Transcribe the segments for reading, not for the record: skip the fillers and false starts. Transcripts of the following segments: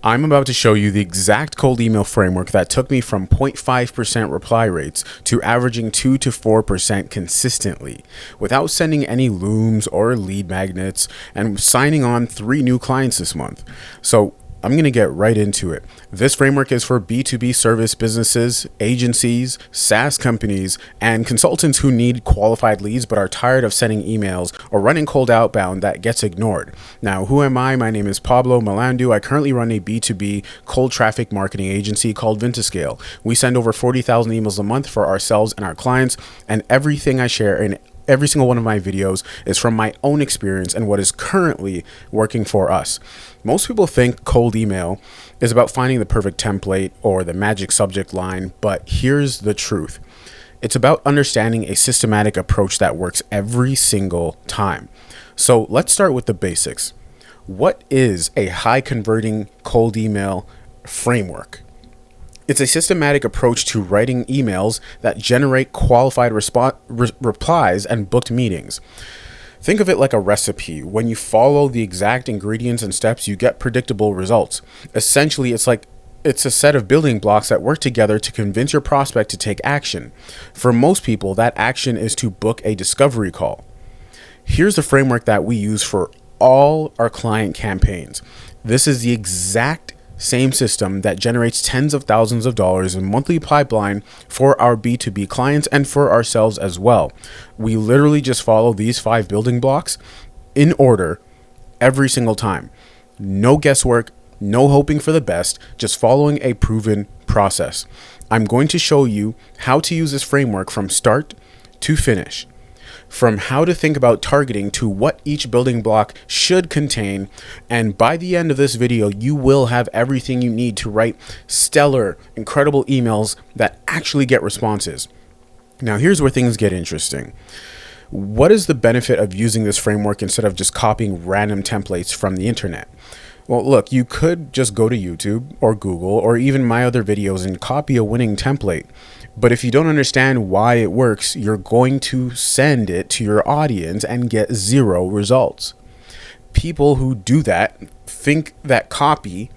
I'm about to show you the exact cold email framework that took me from 0.5% reply rates to averaging 2 to 4% consistently, without sending any looms or lead magnets, and signing on 3 new clients this month. So I'm going to get right into it. This framework is for B2B service businesses, agencies, SaaS companies, and consultants who need qualified leads but are tired of sending emails or running cold outbound that gets ignored. Now, who am I? My name is Pablo Malandu. I currently run a B2B cold traffic marketing agency called Vintascale. We send over 40,000 emails a month for ourselves and our clients, and everything I share in every single one of my videos is from my own experience and what is currently working for us. Most people think cold email is about finding the perfect template or the magic subject line, but here's the truth. It's about understanding a systematic approach that works every single time. So let's start with the basics. What is a high converting cold email framework? It's a systematic approach to writing emails that generate qualified replies and booked meetings. Think of it like a recipe. When you follow the exact ingredients and steps, you get predictable results. Essentially, it's a set of building blocks that work together to convince your prospect to take action. For most people, that action is to book a discovery call. Here's the framework that we use for all our client campaigns. This is the exact same system that generates tens of thousands of dollars in monthly pipeline for our B2B clients and for ourselves as well. We literally just follow these 5 building blocks in order every single time. No guesswork, no hoping for the best, just following a proven process. I'm going to show you how to use this framework from start to finish. From how to think about targeting to what each building block should contain. And by the end of this video, you will have everything you need to write stellar, incredible emails that actually get responses. Now, here's where things get interesting. What is the benefit of using this framework instead of just copying random templates from the internet? Well, look, you could just go to YouTube or Google or even my other videos and copy a winning template. But if you don't understand why it works, you're going to send it to your audience and get 0 results. People who do that think that copy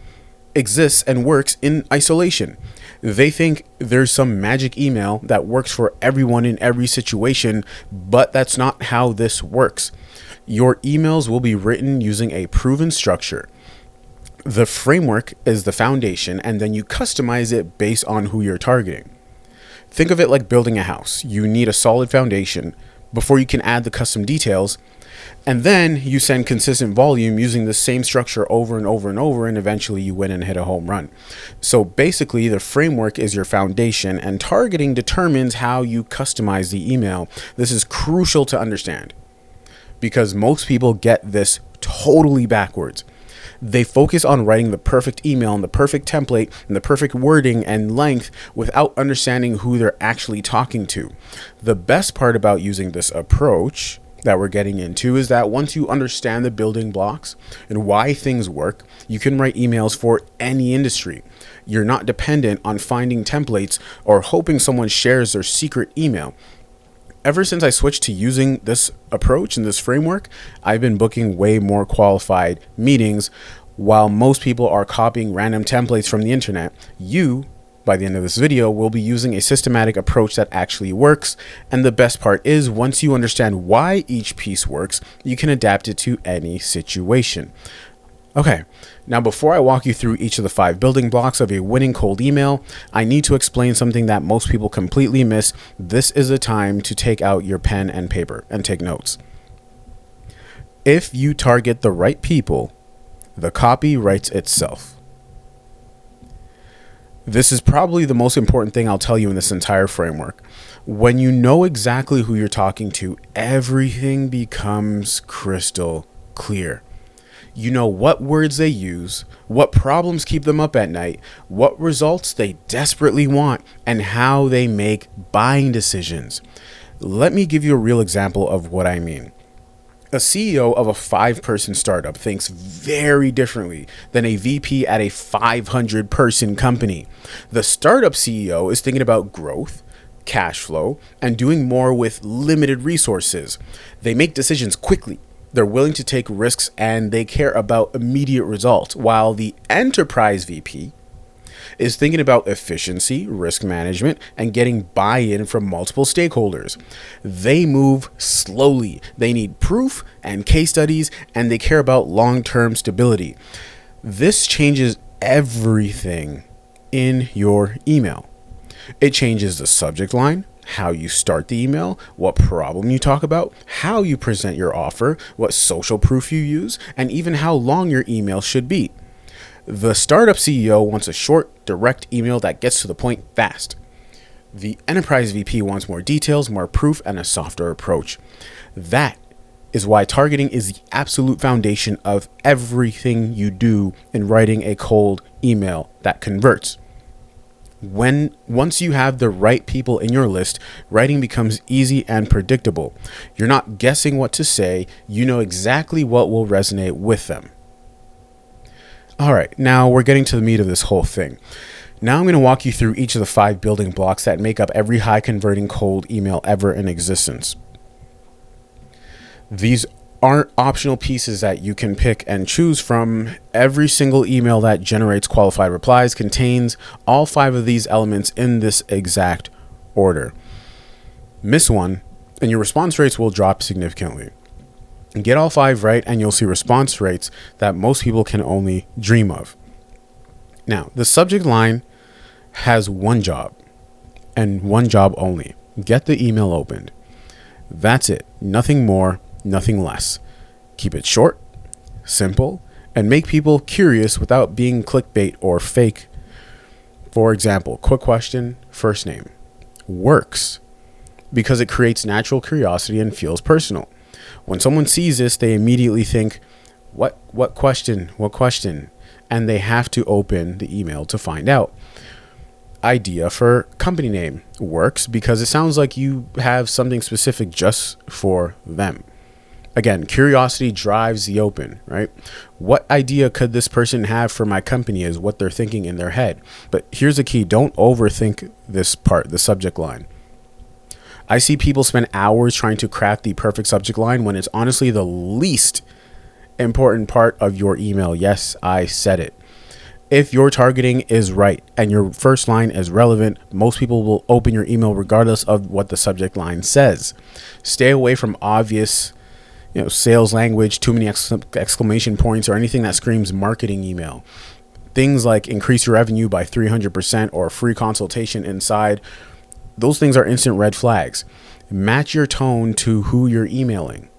exists and works in isolation. They think there's some magic email that works for everyone in every situation, but that's not how this works. Your emails will be written using a proven structure. The framework is the foundation, and then you customize it based on who you're targeting. Think of it like building a house. You need a solid foundation before you can add the custom details, and then you send consistent volume using the same structure over and over and over, and eventually you win and hit a home run. So basically, the framework is your foundation, and targeting determines how you customize the email. This is crucial to understand because most people get this totally backwards. They focus on writing the perfect email and the perfect template and the perfect wording and length without understanding who they're actually talking to. The best part about using this approach that we're getting into is that once you understand the building blocks and why things work, you can write emails for any industry. You're not dependent on finding templates or hoping someone shares their secret email. Ever since I switched to using this approach and this framework, I've been booking way more qualified meetings. While most people are copying random templates from the internet, you, by the end of this video, will be using a systematic approach that actually works. And the best part is, once you understand why each piece works, you can adapt it to any situation. Okay, now before I walk you through each of the 5 building blocks of a winning cold email, I need to explain something that most people completely miss. This is a time to take out your pen and paper and take notes. If you target the right people, the copy writes itself. This is probably the most important thing I'll tell you in this entire framework. When you know exactly who you're talking to, everything becomes crystal clear. You know what words they use, what problems keep them up at night, what results they desperately want, and how they make buying decisions. Let me give you a real example of what I mean. A CEO of a 5-person startup thinks very differently than a VP at a 500-person company. The startup CEO is thinking about growth, cash flow, and doing more with limited resources. They make decisions quickly, They're willing to take risks and they care about immediate results, while the enterprise VP is thinking about efficiency, risk management, and getting buy-in from multiple stakeholders. They move slowly. They need proof and case studies, and they care about long-term stability. This changes everything in your email. It changes the subject line, how you start the email, what problem you talk about, how you present your offer, what social proof you use, and even how long your email should be. The startup CEO wants a short, direct email that gets to the point fast. The enterprise VP wants more details, more proof, and a softer approach. That is why targeting is the absolute foundation of everything you do in writing a cold email that converts. Once you have the right people in your list, writing becomes easy and predictable. You're not guessing what to say. You know exactly what will resonate with them. All right, now we're getting to the meat of this whole thing. Now I'm going to walk you through each of the 5 building blocks that make up every high converting cold email ever in existence. These aren't optional pieces that you can pick and choose from. Every single email that generates qualified replies contains all 5 of these elements in this exact order. Miss one, and your response rates will drop significantly. Get all 5 right, and you'll see response rates that most people can only dream of. Now, the subject line has one job, and one job only. Get the email opened. That's it. Nothing more, nothing less. Keep it short, simple, and make people curious without being clickbait or fake. For example, quick question, first name. Works because it creates natural curiosity and feels personal. When someone sees this, they immediately think, what question? And they have to open the email to find out. Idea for company name. Works because it sounds like you have something specific just for them. Again, curiosity drives the open, right? What idea could this person have for my company is what they're thinking in their head. But here's the key. Don't overthink this part, the subject line. I see people spend hours trying to craft the perfect subject line when it's honestly the least important part of your email. Yes, I said it. If your targeting is right and your first line is relevant, most people will open your email regardless of what the subject line says. Stay away from obvious, sales language, too many exclamation points, or anything that screams marketing email. Things like increase your revenue by 300% or free consultation inside. Those things are instant red flags. Match your tone to who you're emailing.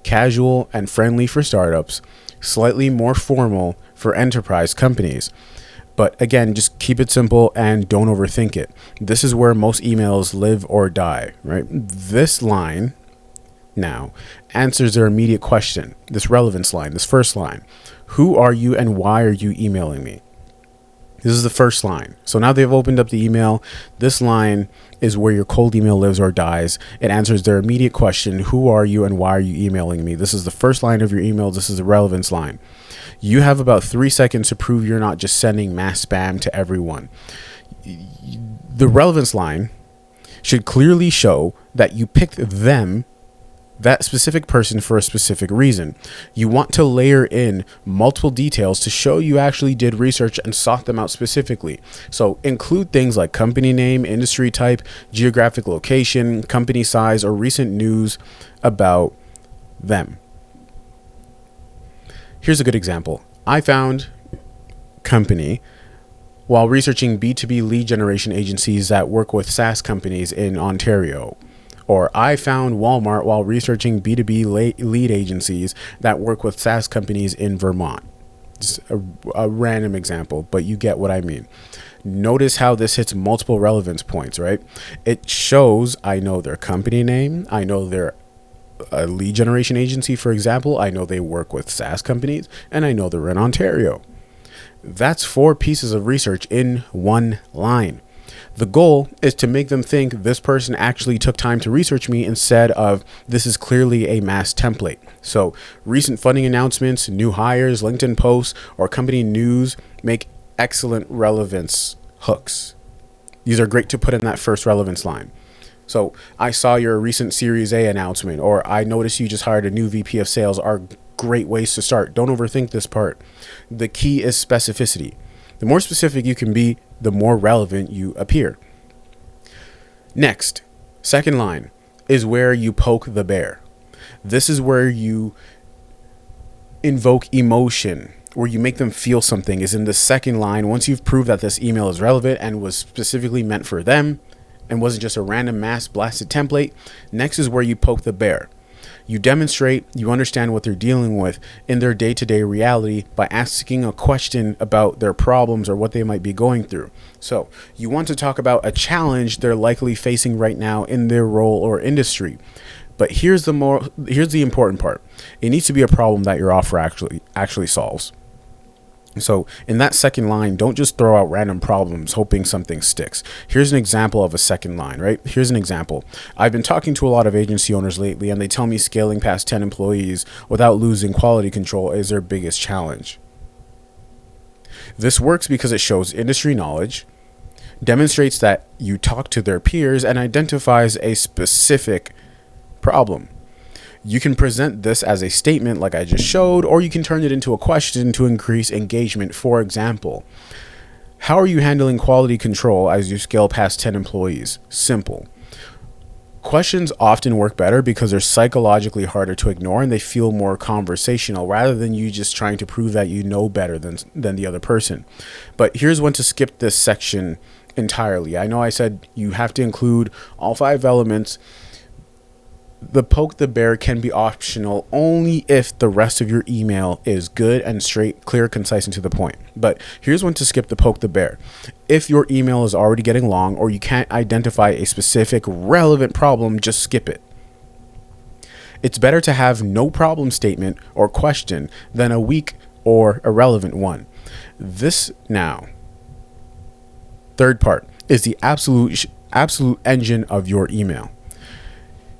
Casual and friendly for startups, slightly more formal for enterprise companies. But again, just keep it simple and don't overthink it. This is where most emails live or die, right? This line now answers their immediate question, this relevance line, this first line. Who are you and why are you emailing me? This is the first line. So now they've opened up the email. This line is where your cold email lives or dies. It answers their immediate question. Who are you and why are you emailing me? This is the first line of your email. This is the relevance line. You have about 3 seconds to prove you're not just sending mass spam to everyone. The relevance line should clearly show that you picked them, that specific person, for a specific reason. You want to layer in multiple details to show you actually did research and sought them out specifically. So include things like company name, industry type, geographic location, company size, or recent news about them. Here's a good example. I found company while researching B2B lead generation agencies that work with SaaS companies in Ontario. Or I found Walmart while researching B2B lead agencies that work with SaaS companies in Vermont. Just a random example, but you get what I mean. Notice how this hits multiple relevance points, right? It shows I know their company name. I know they're a lead generation agency, for example. I know they work with SaaS companies, and I know they're in Ontario. That's 4 pieces of research in one line. The goal is to make them think this person actually took time to research me instead of this is clearly a mass template. So recent funding announcements, new hires, LinkedIn posts, or company news make excellent relevance hooks. These are great to put in that first relevance line. So I saw your recent Series A announcement, or I noticed you just hired a new VP of sales, are great ways to start. Don't overthink this part. The key is specificity. The more specific you can be, the more relevant you appear. Next, second line is where you poke the bear. This is where you invoke emotion, where you make them feel something, is in the second line. Once you've proved that this email is relevant and was specifically meant for them and wasn't just a random mass blasted template, next is where you poke the bear. You demonstrate you understand what they're dealing with in their day-to-day reality by asking a question about their problems or what they might be going through. So you want to talk about a challenge they're likely facing right now in their role or industry. But here's the important part. It needs to be a problem that your offer actually solves. So in that second line, don't just throw out random problems hoping something sticks. Here's an example of a second line, right? Here's an example. I've been talking to a lot of agency owners lately, and they tell me scaling past 10 employees without losing quality control is their biggest challenge. This works because it shows industry knowledge, demonstrates that you talk to their peers, and identifies a specific problem. You can present this as a statement like I just showed, or you can turn it into a question to increase engagement. For example, how are you handling quality control as you scale past 10 employees? Simple. Questions often work better because they're psychologically harder to ignore and they feel more conversational rather than you just trying to prove that you know better than the other person. But here's when to skip this section entirely. I know I said you have to include all 5 elements. The poke the bear can be optional only if the rest of your email is good and straight, clear, concise, and to the point. But here's when to skip the poke the bear. If your email is already getting long or you can't identify a specific relevant problem, just skip it. It's better to have no problem statement or question than a weak or irrelevant one. This now, third part, is the absolute engine of your email.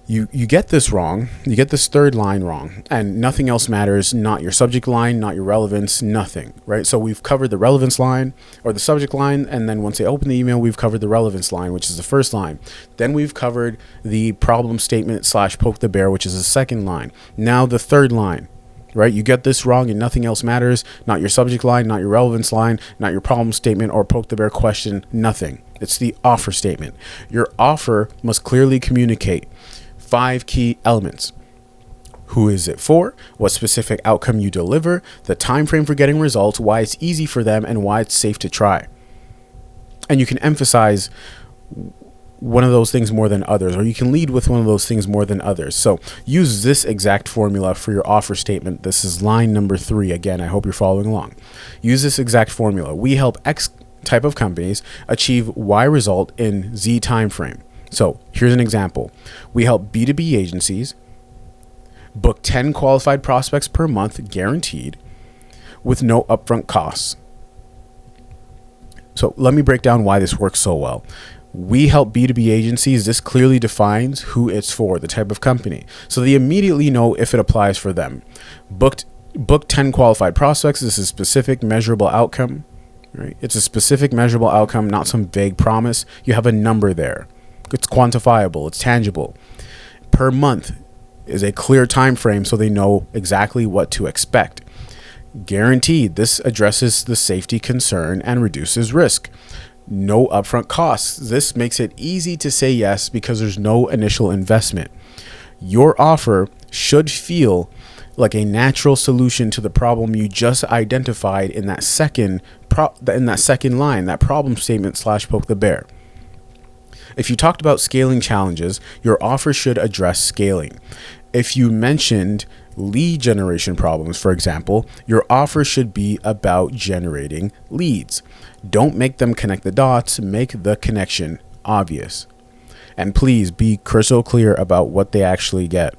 You get this wrong, you get this third line wrong, and nothing else matters, not your subject line, not your relevance, nothing, right? So we've covered the relevance line or the subject line, and then once they open the email, we've covered the relevance line, which is the first line. Then we've covered the problem statement / poke the bear, which is the second line. Now the third line, right? You get this wrong and nothing else matters, not your subject line, not your relevance line, not your problem statement or poke the bear question, nothing. It's the offer statement. Your offer must clearly communicate 5 key elements. Who is it for? What specific outcome you deliver? The time frame for getting results, why it's easy for them, and why it's safe to try. And you can emphasize one of those things more than others, or you can lead with one of those things more than others. So use this exact formula for your offer statement. This is line number 3. Again, I hope you're following along. Use this exact formula. We help X type of companies achieve Y result in Z time frame. So here's an example. We help B2B agencies book 10 qualified prospects per month guaranteed with no upfront costs. So let me break down why this works so well. We help B2B agencies. This clearly defines who it's for, the type of company. So they immediately know if it applies for them. Book 10 qualified prospects. This is specific measurable outcome, right? It's a specific measurable outcome, not some vague promise. You have a number there. It's quantifiable, it's tangible. Per month is a clear time frame so they know exactly what to expect. Guaranteed, this addresses the safety concern and reduces risk. No upfront costs. This makes it easy to say yes because there's no initial investment. Your offer should feel like a natural solution to the problem you just identified in that second line, that problem statement / poke the bear. If you talked about scaling challenges, your offer should address scaling. If you mentioned lead generation problems, for example, your offer should be about generating leads. Don't make them connect the dots, make the connection obvious. And please be crystal clear about what they actually get.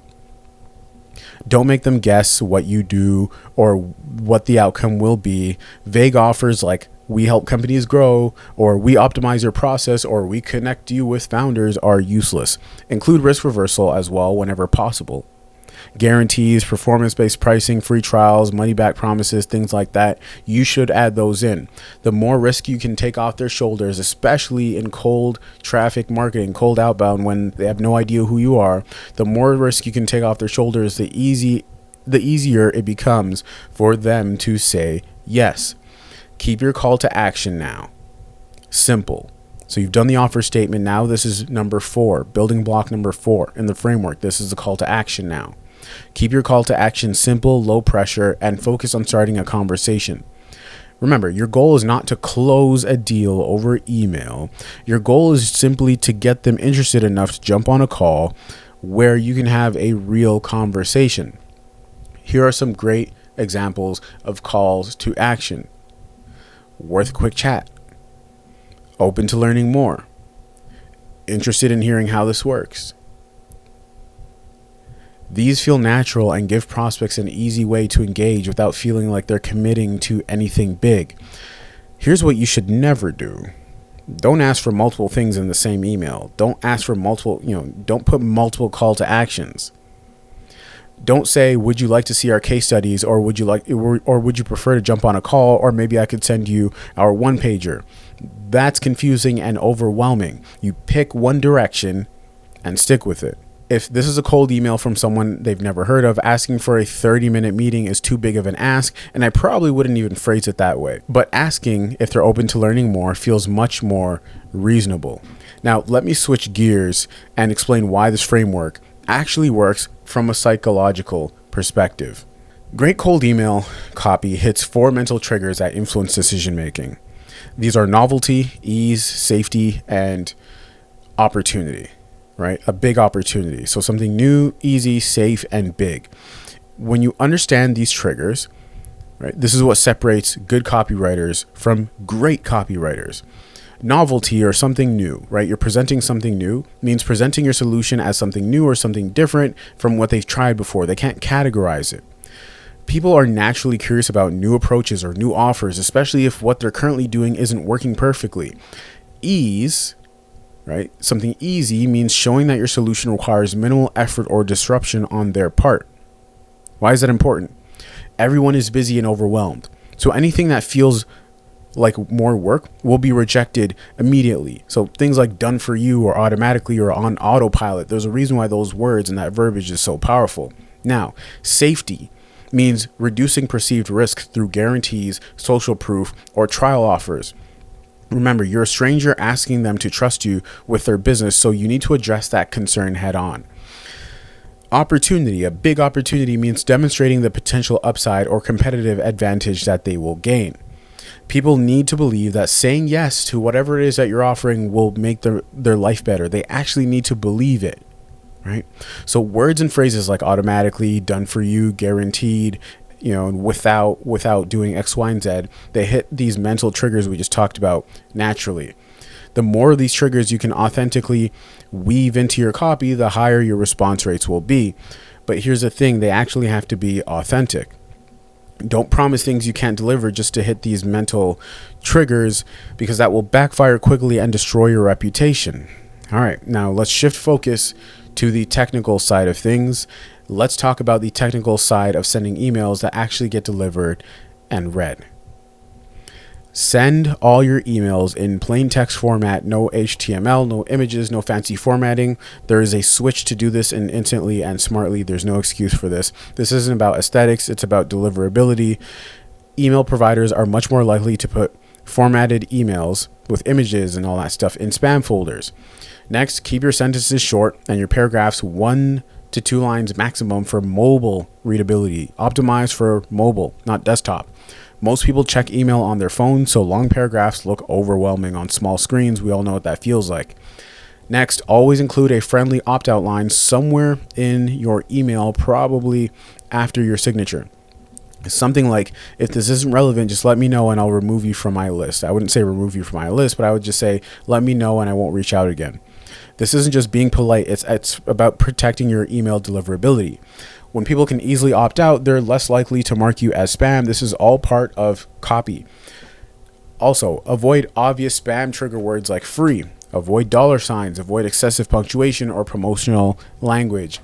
Don't make them guess what you do or what the outcome will be. Vague offers like we help companies grow, or we optimize your process, or we connect you with founders are useless. Include risk reversal as well whenever possible. guarantees, performance-based pricing, free trials, money-back promises, things like that. You should add those in. The more risk you can take off their shoulders, especially in cold traffic marketing, cold outbound, when they have no idea who you are, the more risk you can take off their shoulders, the easier it becomes for them to say yes. Keep your call to action now simple. So you've done the offer statement. Now this is number 4, building block number 4 in the framework. This is the call to action now. Keep your call to action simple, low pressure, and focus on starting a conversation. Remember, your goal is not to close a deal over email. Your goal is simply to get them interested enough to jump on a call where you can have a real conversation. Here are some great examples of calls to action. Worth a quick chat. Open to learning more. Interested in hearing how this works. These feel natural and give prospects an easy way to engage without feeling like they're committing to anything big. Here's what you should never do. Don't ask for multiple things in the same email. Don't ask for don't put multiple call to actions. Don't say, would you like to see our case studies, or would you prefer to jump on a call, or maybe I could send you our one pager. That's confusing and overwhelming. You pick one direction and stick with it. If this is a cold email from someone they've never heard of, asking for a 30-minute meeting is too big of an ask, and I probably wouldn't even phrase it that way. But asking if they're open to learning more feels much more reasonable. Now, let me switch gears and explain why this framework actually works from a psychological perspective. Great cold email copy hits 4 mental triggers that influence decision making. These are novelty, ease, safety, and opportunity, right? A big opportunity. So something new, easy, safe, and big. When you understand these triggers, right, this is what separates good copywriters from great copywriters. Novelty, or something new, right? You're presenting something new, means presenting your solution as something new or something different from what they've tried before. They can't categorize it. People are naturally curious about new approaches or new offers, especially if what they're currently doing isn't working perfectly. Ease, right? Something easy means showing that your solution requires minimal effort or disruption on their part. Why is that important? Everyone is busy and overwhelmed. So anything that feels like more work will be rejected immediately. So things like done for you or automatically or on autopilot, there's a reason why those words and that verbiage is so powerful. Now, safety means reducing perceived risk through guarantees, social proof, or trial offers. Remember, you're a stranger asking them to trust you with their business, so you need to address that concern head on. Opportunity, a big opportunity, means demonstrating the potential upside or competitive advantage that they will gain. People need to believe that saying yes to whatever it is that you're offering will make their life better. They actually need to believe it, right? So words and phrases like automatically, done for you, guaranteed, without doing X, Y, and Z, they hit these mental triggers we just talked about naturally. The more of these triggers you can authentically weave into your copy, the higher your response rates will be. But here's the thing, they actually have to be authentic. Don't promise things you can't deliver just to hit these mental triggers, because that will backfire quickly and destroy your reputation. All right, now let's shift focus to the technical side of things. Let's talk about the technical side of sending emails that actually get delivered and read. Send all your emails in plain text format, no HTML, no images, no fancy formatting. There is a switch to do this instantly and smartly. There's no excuse for this. This isn't about aesthetics. It's about deliverability. Email providers are much more likely to put formatted emails with images and all that stuff in spam folders. Next, keep your sentences short and your paragraphs 1 to 2 lines maximum for mobile readability. Optimize for mobile, not desktop. Most people check email on their phone, so long paragraphs look overwhelming on small screens. We all know what that feels like. Next, always include a friendly opt-out line somewhere in your email, probably after your signature. Something like, if this isn't relevant, just let me know and I'll remove you from my list. I wouldn't say remove you from my list, but I would just say, let me know and I won't reach out again. This isn't just being polite. It's about protecting your email deliverability. When people can easily opt out, they're less likely to mark you as spam. This is all part of copy. Also, avoid obvious spam trigger words like free. Avoid $signs. Avoid excessive punctuation or promotional language.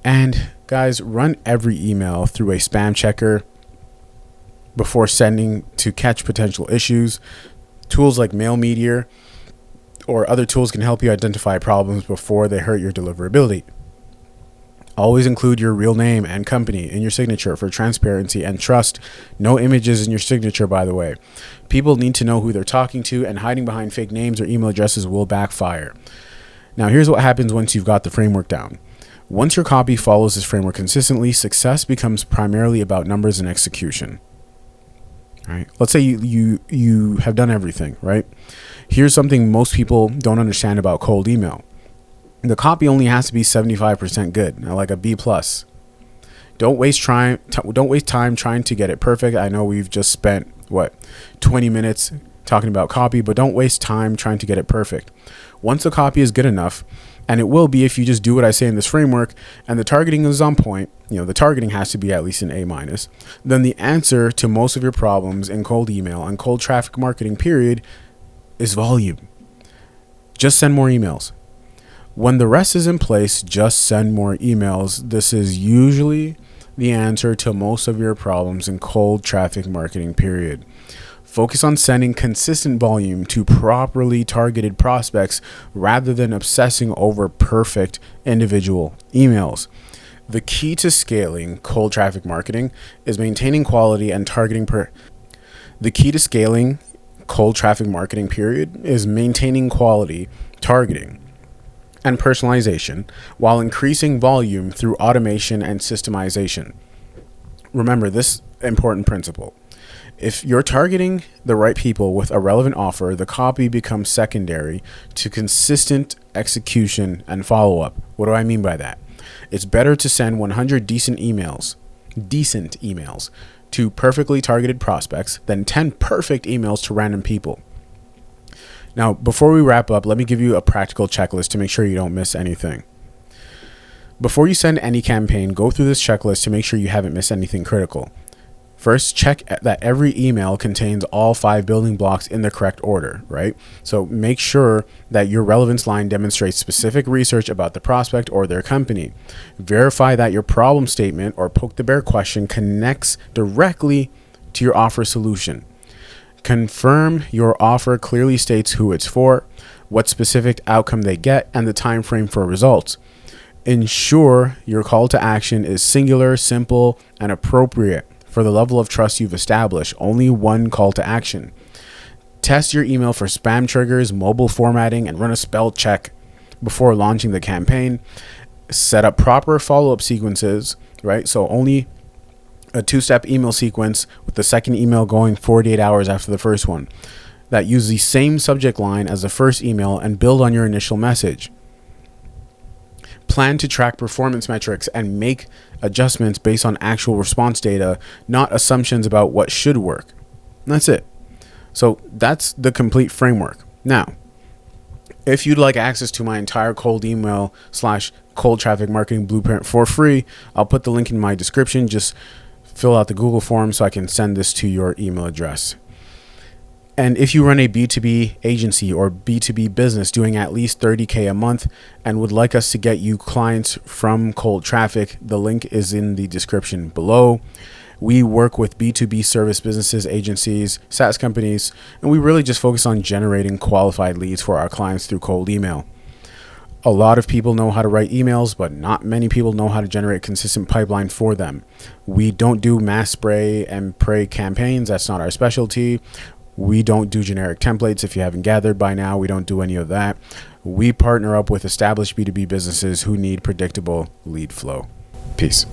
And guys, run every email through a spam checker before sending to catch potential issues. Tools like Mail Meteor or other tools can help you identify problems before they hurt your deliverability. Always include your real name and company in your signature for transparency and trust. No images in your signature, by the way. People need to know who they're talking to, and hiding behind fake names or email addresses will backfire. Now, here's what happens once you've got the framework down. Once your copy follows this framework consistently, success becomes primarily about numbers and execution. All right. Let's say you have done everything, right? Here's something most people don't understand about cold email. The copy only has to be 75% good, like a B+. Don't waste time trying to get it perfect. I know we've just spent 20 minutes talking about copy, but don't waste time trying to get it perfect. Once the copy is good enough, and it will be if you just do what I say in this framework, and the targeting is on point, the targeting has to be at least an A-, then the answer to most of your problems in cold email and cold traffic marketing period is volume. Just send more emails. When the rest is in place, just send more emails. This is usually the answer to most of your problems in cold traffic marketing period. Focus on sending consistent volume to properly targeted prospects rather than obsessing over perfect individual emails. The key to scaling cold traffic marketing is maintaining quality and targeting The key to scaling cold traffic marketing period is maintaining quality, targeting, and personalization while increasing volume through automation and systemization. Remember this important principle. If you're targeting the right people with a relevant offer, the copy becomes secondary to consistent execution and follow-up. What do I mean by that? It's better to send 100 decent emails to perfectly targeted prospects than 10 perfect emails to random people. Now, before we wrap up, let me give you a practical checklist to make sure you don't miss anything. Before you send any campaign, go through this checklist to make sure you haven't missed anything critical. First, check that every email contains all 5 building blocks in the correct order, right? So make sure that your relevance line demonstrates specific research about the prospect or their company. Verify that your problem statement or poke the bear question connects directly to your offer solution. Confirm your offer clearly states who it's for, what specific outcome they get, and the time frame for results. Ensure your call to action is singular, simple, and appropriate for the level of trust you've established. Only one call to action. Test your email for spam triggers, mobile formatting, and run a spell check before launching the campaign. Set up proper follow-up sequences, right? So only a 2-step email sequence with the second email going 48 hours after the first one that use the same subject line as the first email and build on your initial message. Plan to track performance metrics and make adjustments based on actual response data, not assumptions about what should work. That's it. So that's the complete framework. Now, if you'd like access to my entire cold email / cold traffic marketing blueprint for free, I'll put the link in my description. Just fill out the Google form so I can send this to your email address. And if you run a B2B agency or B2B business doing at least $30K a month and would like us to get you clients from cold traffic, the link is in the description below. We work with B2B service businesses, agencies, SaaS companies, and we really just focus on generating qualified leads for our clients through cold email. A lot of people know how to write emails, but not many people know how to generate consistent pipeline for them. We don't do mass spray and pray campaigns. That's not our specialty. We don't do generic templates. If you haven't gathered by now, we don't do any of that. We partner up with established B2B businesses who need predictable lead flow. Peace.